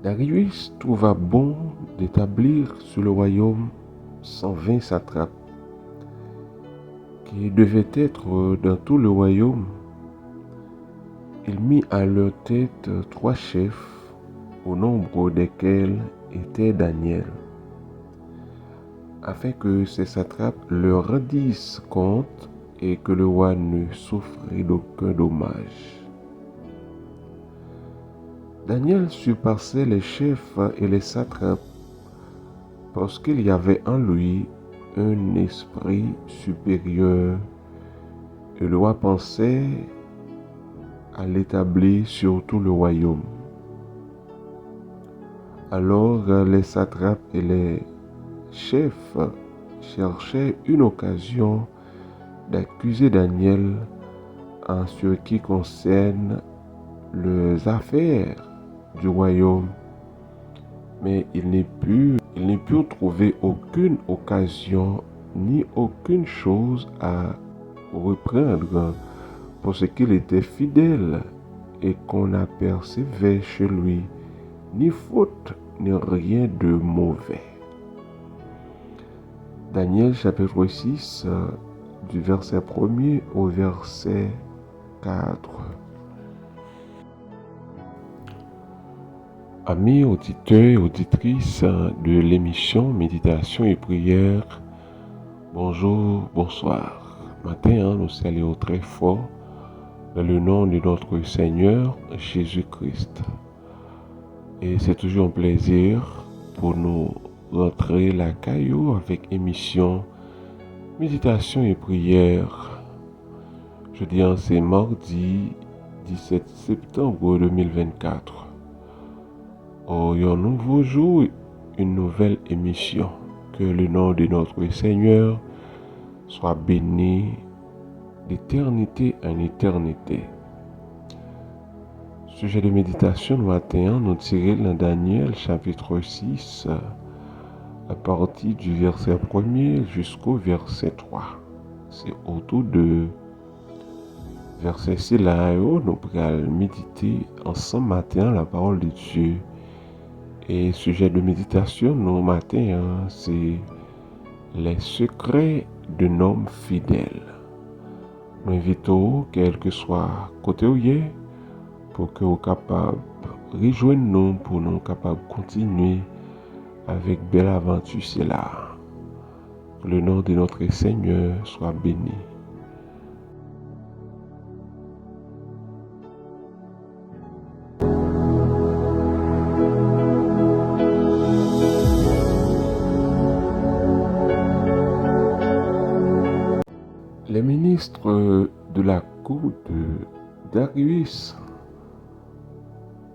Darius trouva bon d'établir sur le royaume 120 satrapes qui devaient être dans tout le royaume. Il mit à leur tête 3 chefs, au nombre desquels était Daniel, afin que ces satrapes leur rendissent compte et que le roi ne souffrit d'aucun dommage. Daniel surpassait les chefs et les satrapes parce qu'il y avait en lui un esprit supérieur et le roi pensait à l'établir sur tout le royaume. Alors les satrapes et les chefs cherchaient une occasion d'accuser Daniel en ce qui concerne les affaires du royaume, mais ils n'y purent trouver aucune occasion ni aucune chose à reprendre parce qu'il était fidèle et qu'on n'apercevait chez lui ni faute ni rien de mauvais. Daniel chapitre 6 du verset 1er au verset 4. Amis auditeurs et auditrices de l'émission Méditation et Prière, bonjour, bonsoir. Matin, nous saluons très fort dans le nom de notre Seigneur Jésus-Christ. Et c'est toujours un plaisir pour nous rentrer la caillou avec émission Méditation et Prière. Jeudi, c'est mardi 17 septembre 2024. Oh, un nouveau jour, une nouvelle émission. Que le nom de notre Seigneur soit béni d'éternité en éternité. Sujet de méditation matin, nous tirons dans Daniel chapitre 6, à partir du verset 1er jusqu'au verset 3. C'est autour de verset 6 là, nous allons méditer ensemble matin la parole de Dieu. Et sujet de méditation, nous matin, c'est les secrets d'un homme fidèle. Nous invitons, quel que soit côté où il est, pour que vous capable rejoindre nous, pour nous capable continuer avec belle aventure c'est là. Que le nom de notre Seigneur soit béni. Les ministres de la cour de Darius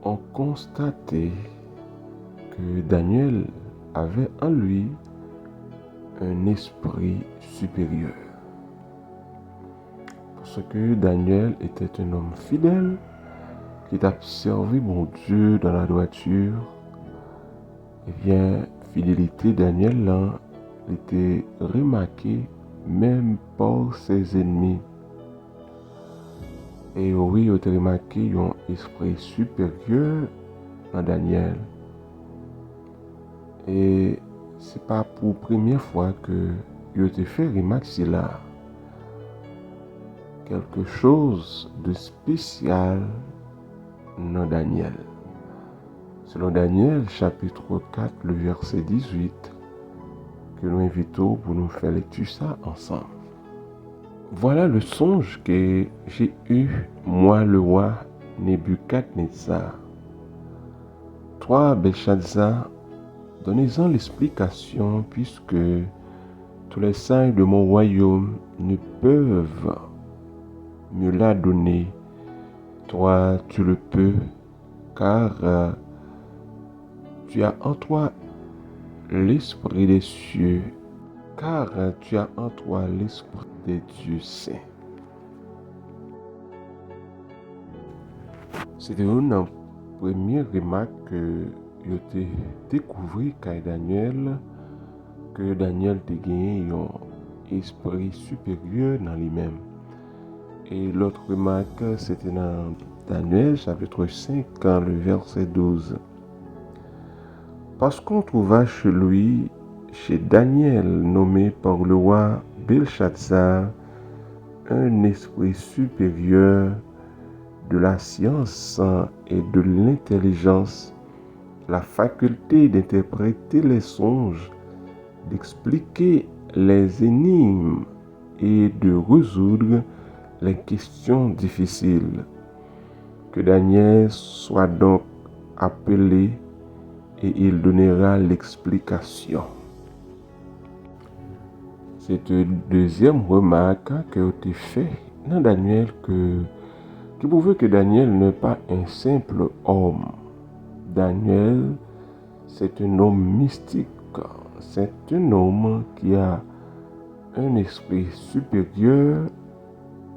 ont constaté que Daniel avait en lui un esprit supérieur. Parce que Daniel était un homme fidèle qui a servi mon Dieu dans la droiture. Eh bien, fidélité Daniel là était remarquée même par ses ennemis. Et oui, il a remarqué un esprit supérieur dans Daniel. Et c'est pas pour la première fois que il a fait remarquer là quelque chose de spécial dans Daniel. Selon Daniel chapitre 4, le verset 18, que nous invitons pour nous faire lecture ça ensemble. Voilà le songe que j'ai eu, moi le roi Nebuchadnezzar. Toi, Belshazzar, donnez-en l'explication, puisque tous les saints de mon royaume ne peuvent me la donner. Toi, tu le peux, car tu as en toi l'Esprit des cieux, car tu as en toi l'Esprit des dieux saints. C'était une première remarque que je découvert avec Daniel, que Daniel a gagné un esprit supérieur dans lui-même. Et l'autre remarque, c'était dans Daniel chapitre 5, le verset 12. Parce qu'on trouva chez lui, chez Daniel, nommé par le roi Belshazzar, un esprit supérieur de la science et de l'intelligence, la faculté d'interpréter les songes, d'expliquer les énigmes et de résoudre les questions difficiles. Que Daniel soit donc appelé et il donnera l'explication. C'est une deuxième remarque qui a été faite dans Daniel qui prouve que Daniel n'est pas un simple homme. Daniel, c'est un homme mystique. C'est un homme qui a un esprit supérieur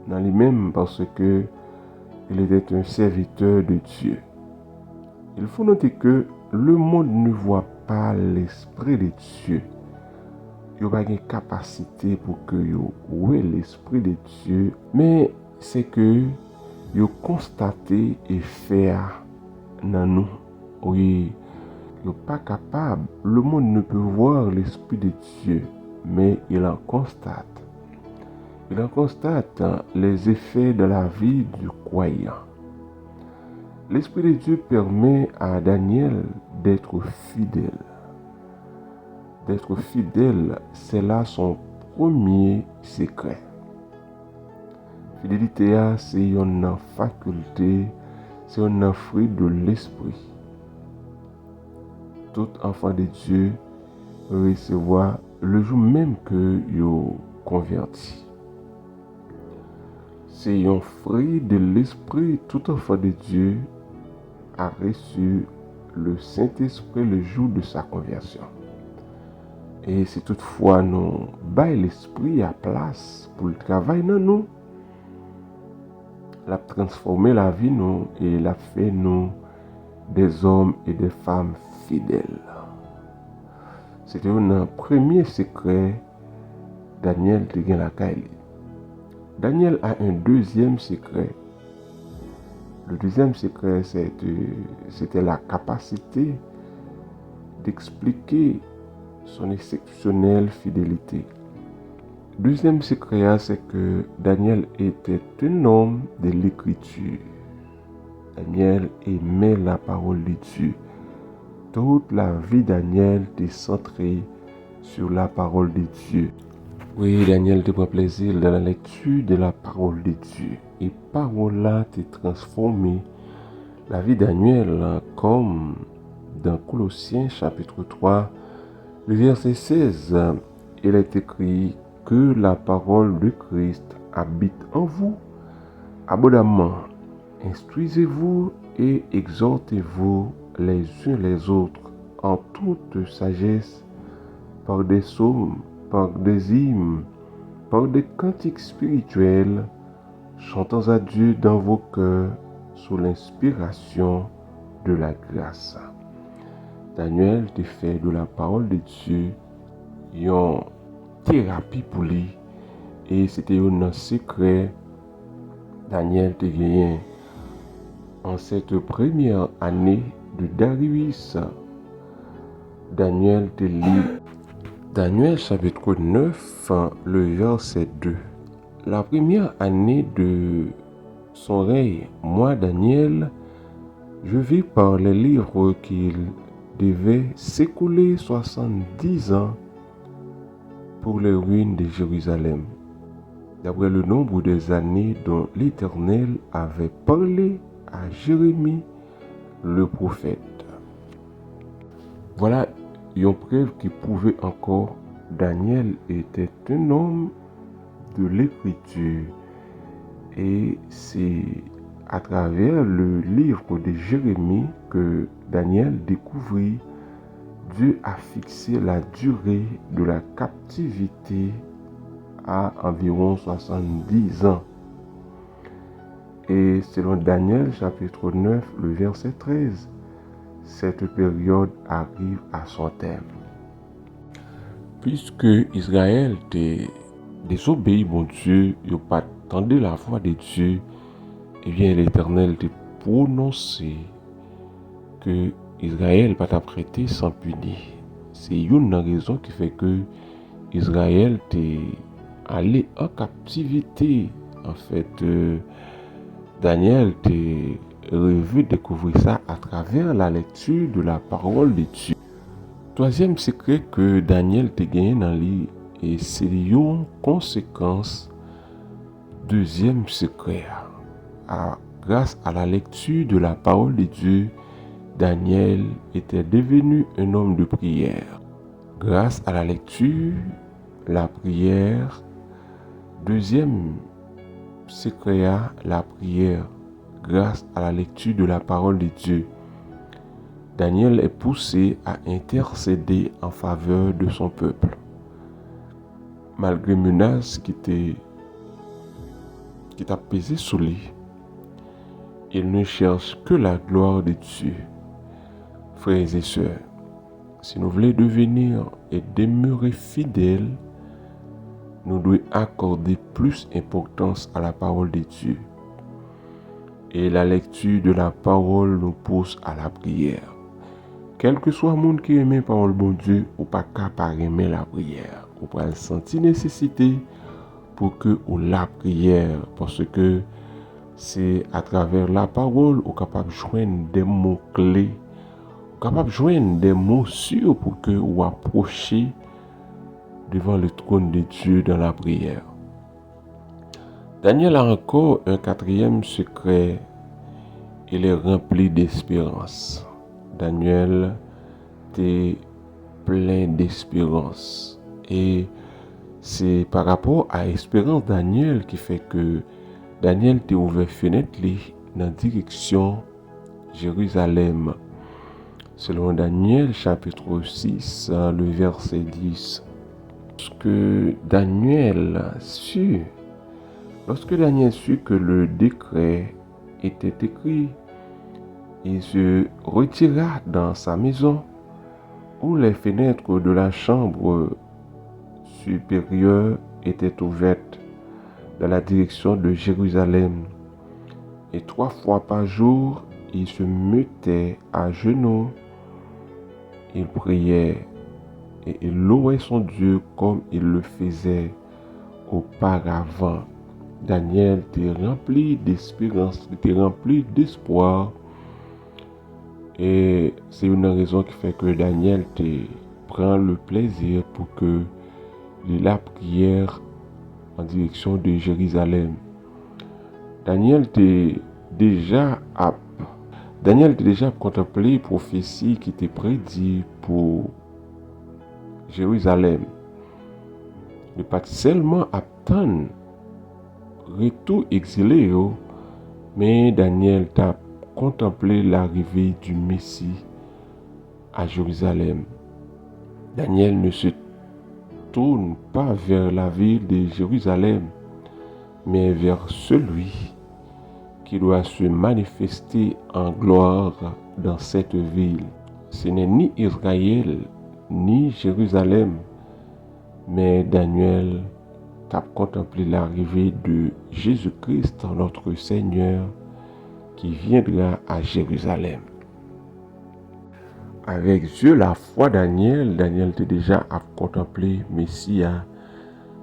dans lui-même parce que il était un serviteur de Dieu. Il faut noter que le monde ne voit pas l'esprit de Dieu. Il n'y a pas de capacité pour que voit l'esprit de Dieu, mais c'est que il constaté et faire dans nous. Oui, il n'est pas capable. Le monde ne peut voir l'esprit de Dieu, mais il en constate. Il en constate les effets de la vie du croyant. L'Esprit de Dieu permet à Daniel d'être fidèle. D'être fidèle, c'est là son premier secret. Fidélité, c'est une faculté, c'est un fruit de l'Esprit. Tout enfant de Dieu recevoir le jour même que vous converti. C'est un fruit de l'Esprit. Tout enfant de Dieu a reçu le Saint-Esprit le jour de sa conversion. Et si toutefois nous baillons l'Esprit à place pour le travail dans nous, l'a transformé la vie nous et l'a fait nous des hommes et des femmes fidèles. C'était un premier secret Daniel de la caille. Daniel a un deuxième secret. Le deuxième secret, c'était la capacité d'expliquer son exceptionnelle fidélité. Deuxième secret, c'est que Daniel était un homme de l'écriture. Daniel aimait la parole de Dieu. Toute la vie Daniel était centrée sur la parole de Dieu. Oui, Daniel te prend plaisir dans la lecture de la parole de Dieu. Et parole-là t'a transformé la vie de Daniel, comme dans Colossiens chapitre 3, le verset 16. Il est écrit que la parole de Christ habite en vous abondamment. Instruisez-vous et exhortez-vous les uns les autres en toute sagesse par des psaumes, par des hymnes, par des cantiques spirituels, chantant à Dieu dans vos cœurs sous l'inspiration de la grâce. Daniel te fait de la parole de Dieu une thérapie pour lui et c'était un secret Daniel te gagné en cette première année de Darius. Daniel te lit Daniel chapitre 9, le verset 2. La première année de son règne, moi Daniel, je vis par les livres qu'il devait s'écouler 70 ans pour les ruines de Jérusalem, d'après le nombre des années dont l'Éternel avait parlé à Jérémie le prophète. Voilà une preuve qui prouvait encore Daniel était un homme de l'écriture. Et c'est à travers le livre de Jérémie que Daniel découvrit Dieu a fixé la durée de la captivité à environ 70 ans. Et selon Daniel chapitre 9, le verset 13, cette période arrive à son terme. Puisque Israël était désobéi, bon Dieu, il n'a pas attendu la voix de Dieu, et bien l'Éternel t'a prononcé que Israël va t'apprêter sans punir. C'est une raison qui fait que Israël t'est allé en captivité. En fait, Daniel t'est revu découvrir ça à travers la lecture de la parole de Dieu. Troisième secret que Daniel t'a gagné dans le livre, et c'est une conséquence. Deuxième secret, grâce à la lecture de la parole de Dieu, Daniel était devenu un homme de prière. Grâce à la lecture, la prière. Deuxième secret, la prière. Grâce à la lecture de la parole de Dieu, Daniel est poussé à intercéder en faveur de son peuple. Malgré les menaces qui t'a pesé sur lui, il ne cherche que la gloire de Dieu. Frères et sœurs, si nous voulons devenir et demeurer fidèles, nous devons accorder plus d'importance à la parole de Dieu. Et la lecture de la parole nous pousse à la prière. Quel que soit le monde qui aime la parole de bon Dieu, ou pas capable aimer la prière. Ou pas sentir nécessité pour que ou la prière, parce que c'est à travers la parole ou capable de joindre des mots clés, capable de joindre des mots sûrs pour que vous approchiez devant le trône de Dieu dans la prière. Daniel a encore un quatrième secret. Il est rempli d'espérance. Daniel était plein d'espérance. Et c'est par rapport à l'espérance de Daniel qui fait que Daniel t'a ouvert fenêtre dans la direction Jérusalem. Selon Daniel chapitre 6, le verset 10. Lorsque Daniel sut que le décret était écrit, il se retira dans sa maison où les fenêtres de la chambre supérieure étaient ouvertes dans la direction de Jérusalem. Et 3 fois par jour, il se mettait à genoux, il priait et il louait son Dieu comme il le faisait auparavant. Daniel était rempli d'espérance, était rempli d'espoir. Et c'est une raison qui fait que Daniel prend le plaisir pour que la prière en direction de Jérusalem. Daniel était déjà contemplé les prophéties qui étaient prédites pour Jérusalem. Ne pas seulement attendre retour exilé, mais Daniel t'a contemplé l'arrivée du Messie à Jérusalem. Daniel ne se tourne pas vers la ville de Jérusalem, mais vers celui qui doit se manifester en gloire dans cette ville. Ce n'est ni Israël, ni Jérusalem, mais Daniel a contemplé l'arrivée de Jésus-Christ, notre Seigneur, qui viendra à Jérusalem. Avec Dieu, la foi Daniel était déjà à contempler Messia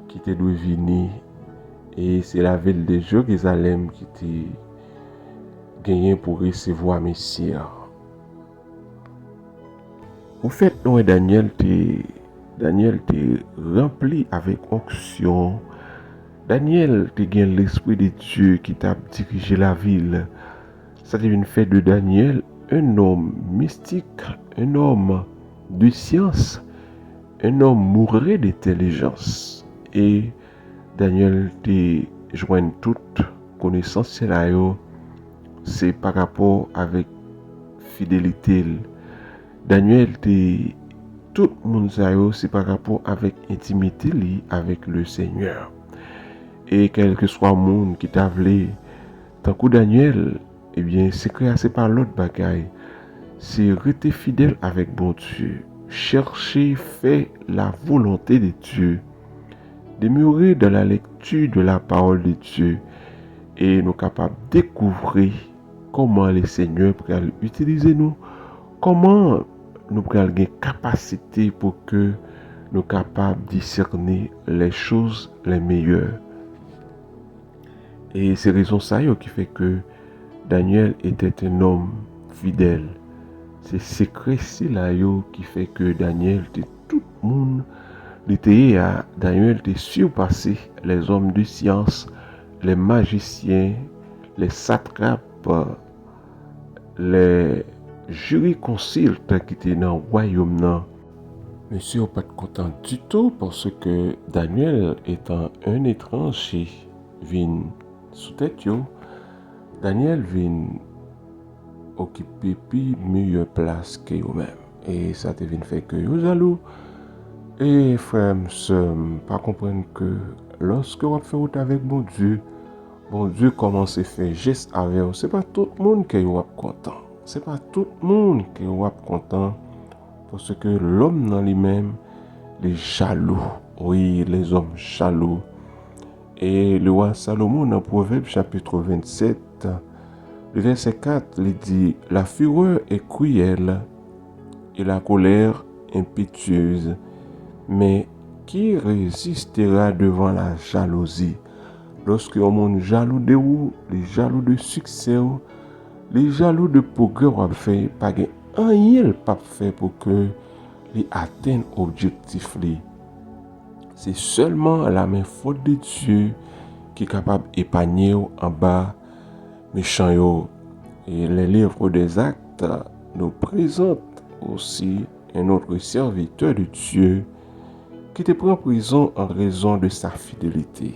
qui était dû venir. Et c'est la ville de Jérusalem qui était gagnée pour recevoir Messia. En fait, Daniel était rempli avec onction. Daniel était gagné l'esprit de Dieu qui t'a dirigé la ville. Ça devient fait de Daniel un homme mystique, un homme de science, un homme mourrait d'intelligence. Et Daniel te joint toute connaissance là, c'est par rapport avec fidélité. Daniel te tout le monde c'est par rapport avec intimité avec le Seigneur. Et quel que soit le monde qui t'a voulu, tant que Daniel, eh bien, c'est pas l'autre bagaille. C'est rester fidèle avec bon Dieu. Chercher, faire la volonté de Dieu. Demeurer dans la lecture de la parole de Dieu. Et nous capables de découvrir comment le Seigneur peut utiliser nous. Comment nous avons une capacité pour que nous soyons capables de discerner les choses les meilleures. Et c'est raison ça qui fait que Daniel était un homme fidèle. C'est secret là qui fait que Daniel, tout le monde, Daniel était surpassé les hommes de science, les magiciens, les satrapes, les jurisconsultes qui étaient dans le royaume. Monsieur n'est pas content du tout parce que Daniel étant un étranger, vient sous tête. Daniel vient occuper plus meilleure place que eux-mêmes. Et ça te vient faire que vous jaloux. Et frère, pas comprendre que lorsque vous faites route avec bon Dieu commence à faire geste avec vous. C'est pas tout le monde qui est content. C'est pas tout le monde qui est content. Parce que l'homme dans lui-même, les jaloux. Oui, les hommes jaloux. Et le roi Salomon, dans Proverbe chapitre 27, le verset 4, il dit « La fureur est cruelle et la colère impétueuse, mais qui résistera devant la jalousie ?» Lorsque on monde jaloux de vous, les jaloux de succès, les jaloux de progrès, on fait pas rien pas fait pour que les atteignent objectif. C'est seulement la main forte de Dieu qui est capable d'épargner en bas méchant. Et les livres des actes nous présentent aussi un autre serviteur de Dieu qui était pris en prison en raison de sa fidélité.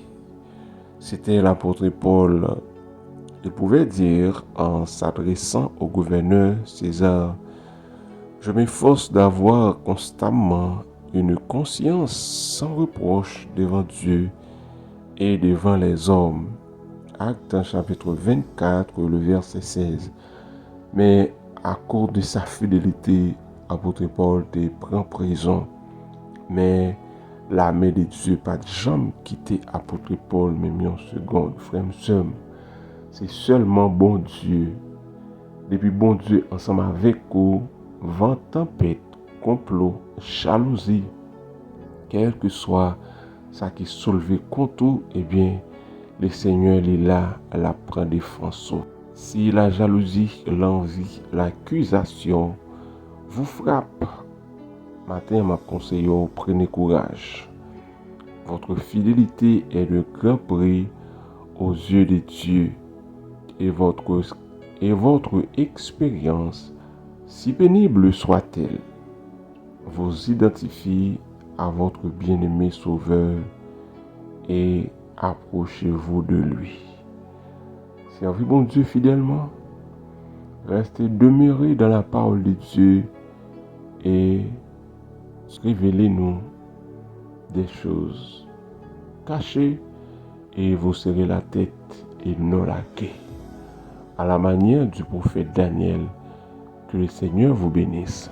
C'était l'apôtre Paul. Il pouvait dire en s'adressant au gouverneur César, « Je m'efforce d'avoir constamment une conscience sans reproche devant Dieu et devant les hommes. » Actes chapitre 24, le verset 16. Mais à cause de sa fidélité, apôtre Paul était pris en prison. Mais la main de Dieu pas jamais quitté apôtre Paul, même en seconde, frère. C'est seulement bon Dieu. Depuis bon Dieu, ensemble avec vous, vent, tempête, complot, jalousie, quel que soit ça qui soulevé contre vous, eh bien, le Seigneur est là, la prend défense. Si la jalousie, l'envie, l'accusation vous frappe, matin, ma conseille, prenez courage. Votre fidélité est de grand prix aux yeux de Dieu et votre expérience, si pénible soit-elle, vous identifie à votre bien-aimé Sauveur et approchez-vous de lui. Servez bon Dieu fidèlement, restez demeurés dans la parole de Dieu et révélez-nous des choses cachées et vous serrez la tête et non la queue. À la manière du prophète Daniel, que le Seigneur vous bénisse.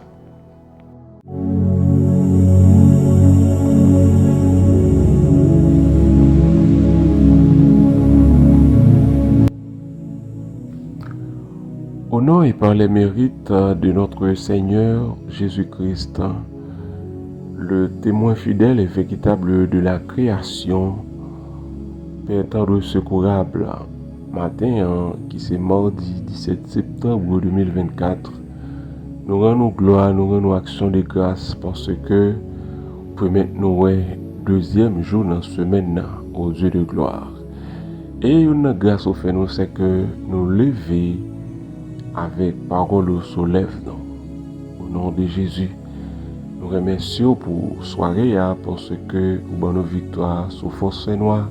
Au nom et par les mérites de notre Seigneur Jésus-Christ, le témoin fidèle et véritable de la création, Père tendre secourable, matin, qui c'est mardi 17 septembre 2024, nous rendons gloire, nous rendons action de grâce parce que vous pouvez maintenant deuxième jour dans la semaine au Dieu de gloire. Et une grâce au fait nous, c'est que nous lever avec parole au soleil au nom de Jésus. Nous remercions pour soirée parce que nous avons nos victoires sous force noire.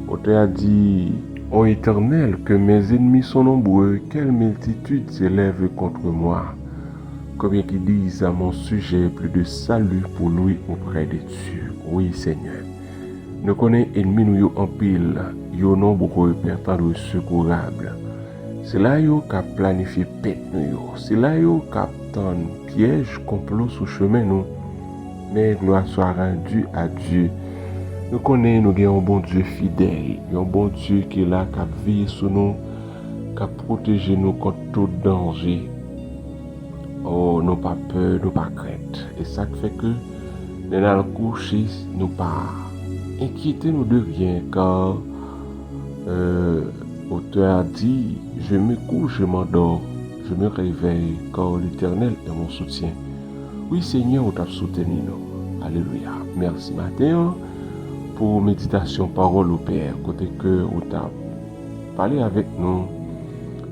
Auteur a dit, ô Éternel, que mes ennemis sont nombreux, quelle multitude s'élève contre moi. Combien qui disent à mon sujet plus de salut pour lui auprès de Dieu. Oui, Seigneur. Nous connaissons ennemis nous en pile, yo nombreux, pourtant secourables. C'est là yo qu'a planifié pète nous. C'est là yo qu'a tant piège complot sous chemin nous. Mais gloire soit rendue à Dieu. Nous connaissons nous avons un bon Dieu fidèle, un bon Dieu qui est là, qui a veillé sur nous, qui a protégé nous contre tout danger. Oh, nous pas peur, nous pas crainte. Et ça fait que nous allons coucher, nous pas inquiéter nous de rien, car l'auteur a dit, je me couche, je m'endors, je me réveille, car l'Éternel est mon soutien. Oui, Seigneur, on t'a soutenu nous. Alléluia. Merci matin pour méditation parole au Père, côté que on t'a parlé avec nous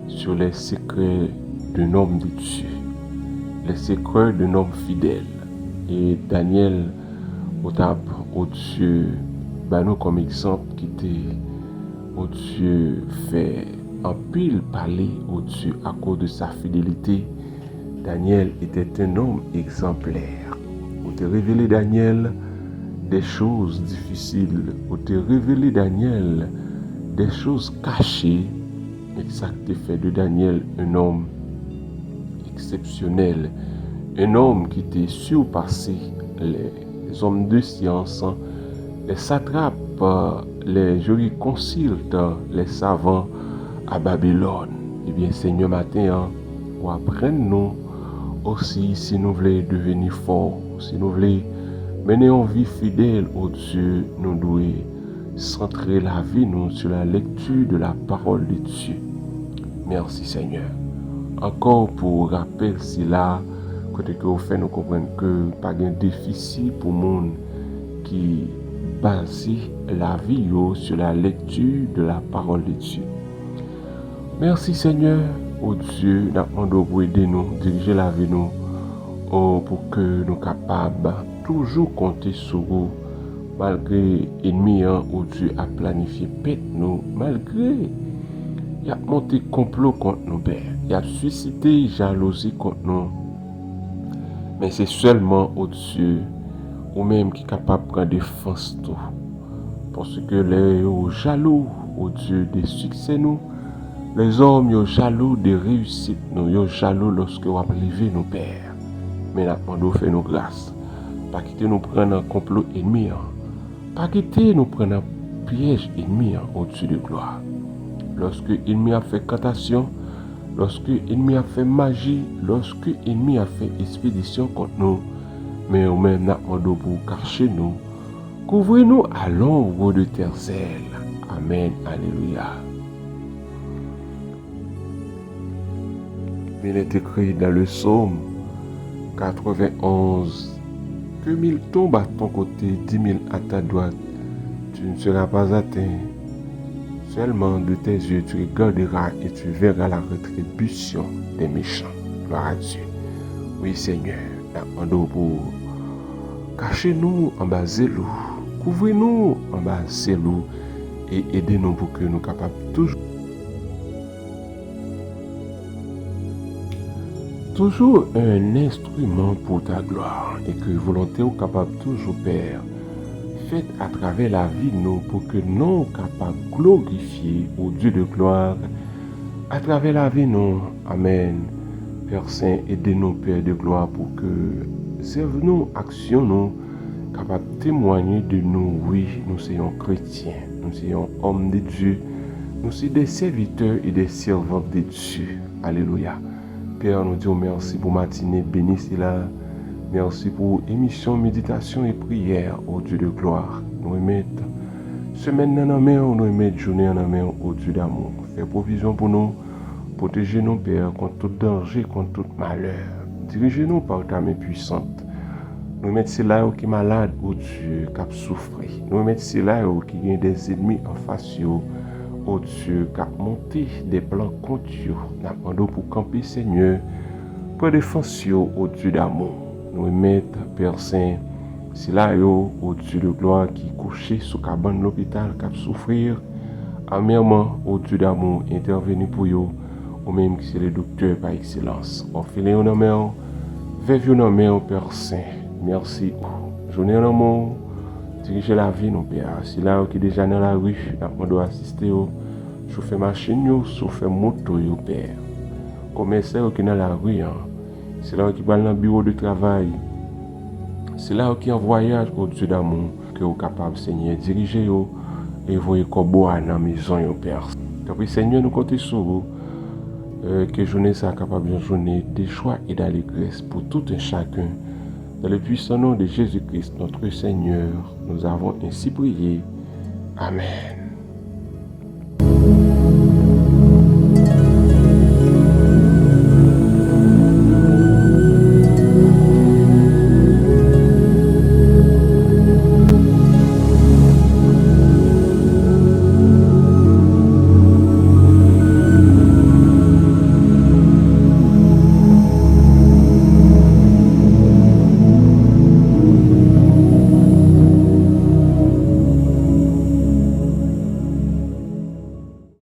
sur les secrets d'un homme de Dieu, les secrets d'un homme fidèle. Et Daniel, on t'a au Dieu, nous comme exemple qui était au Dieu fait en pile parler au Dieu à cause de sa fidélité. Daniel était un homme exemplaire. On t'a révélé Daniel des choses difficiles, on t'a révélé Daniel des choses cachées, et ça qui fait de Daniel un homme exceptionnel, un homme qui était surpassé les hommes de science, les satrapes, les jurisconsultes, les savants à Babylone. Eh bien, Seigneur, matin, on apprend nous aussi, si nous voulons devenir forts, si nous voulons mener une vie fidèle au Dieu, nous devons centrer la vie nous sur la lecture de la parole de Dieu. Merci Seigneur. Encore pour rappel, si là, côté que vous faites nous comprendre que pas de déficit pour le monde qui base la vie sur la lecture de la parole de Dieu. Merci Seigneur, au Dieu, nous demandons pour aider nous, diriger la vie nous, pour que nous capables toujours compter sur vous, malgré l'ennemi, au Dieu a planifié pète nous, malgré il a monté complot contre nous, Père, il a suscité jalousie contre nous, mais c'est seulement au Dieu, ou même qui est capable de prendre défense tout, parce que les jaloux au Dieu des succès nous, les hommes sont jaloux des réussites nous, sont jaloux lorsque vous avez levé nos pères, mais nous demandons faire nos grâces. Pas quitter nous prendre un complot ennemi, pas quitter nous prendre un piège ennemi au-dessus de gloire. Lorsque l'ennemi a fait cantation, lorsque l'ennemi a fait magie, lorsque l'ennemi a fait expédition contre nous, mais nous même nous demandons pour cacher nous, couvrez-nous à l'ombre de tes ailes. Amen, alléluia. Il est écrit dans le psaume 91, que 1000 tombent à ton côté, 10 000 à ta droite, tu ne seras pas atteint. Seulement de tes yeux tu regarderas et tu verras la rétribution des méchants. Gloire à Dieu. Oui Seigneur, nous pour cachez-nous en bas zélou, couvrez-nous en bas zélou et aidez-nous pour que nous capables toujours un instrument pour ta gloire et que volonté ou capable toujours Père faites à travers la vie nous pour que nous capables glorifier au Dieu de gloire à travers la vie nous. Amen. Père Saint, aidez-nous Père de gloire pour que serve-nous, action nous capables de témoigner de nous. Oui, nous sommes chrétiens, nous sommes hommes de Dieu, nous sommes des serviteurs et des servantes de Dieu. Alléluia. Père, nous disons merci pour matinée, bénissez là. Merci pour émission, méditation et prière au Dieu de gloire. Nous remettons semaine en main, nous remettons journée en main au Dieu d'amour. Fais provision pour nous, protégez nous, Père, contre tout danger, contre tout malheur. Dirigez-nous par ta main puissante. Nous remettons là qui est malade, au Dieu, qui a souffert. Nous remettons là qui a des ennemis en face. Oh Dieu, qui a monté des plans contre eux. Nous demandons pour camper, Seigneur, pour défense, oh Dieu d'amour. nous remettons, Père Saint, c'est là, au Dieu de gloire qui est couché sous cabane de l'hôpital, qui a souffrir. Amèrement, au Dieu d'amour, intervenu pour eux, ou même qui c'est le docteur par excellence. On fait les honneurs, vive nos mains, Père Saint. Merci. Journée en amour, diriger la vie, nos Père. C'est là qui est déjà dans la rue, on doit assister au chauffer machine, chauffer moto, Père. Commerçant qui est dans la rue, c'est là qui va dans le bureau de travail. C'est là qui est en voyage, au Dieu d'amour, que vous êtes capable, Seigneur, diriger et voyez comme bois dans la maison, Père. Puis, Seigneur, nous comptons sur vous. Que journée soit capable de journée de joie et d'allégresse pour tout un chacun. Dans le puissant nom de Jésus-Christ, notre Seigneur, nous avons ainsi prié. Amen.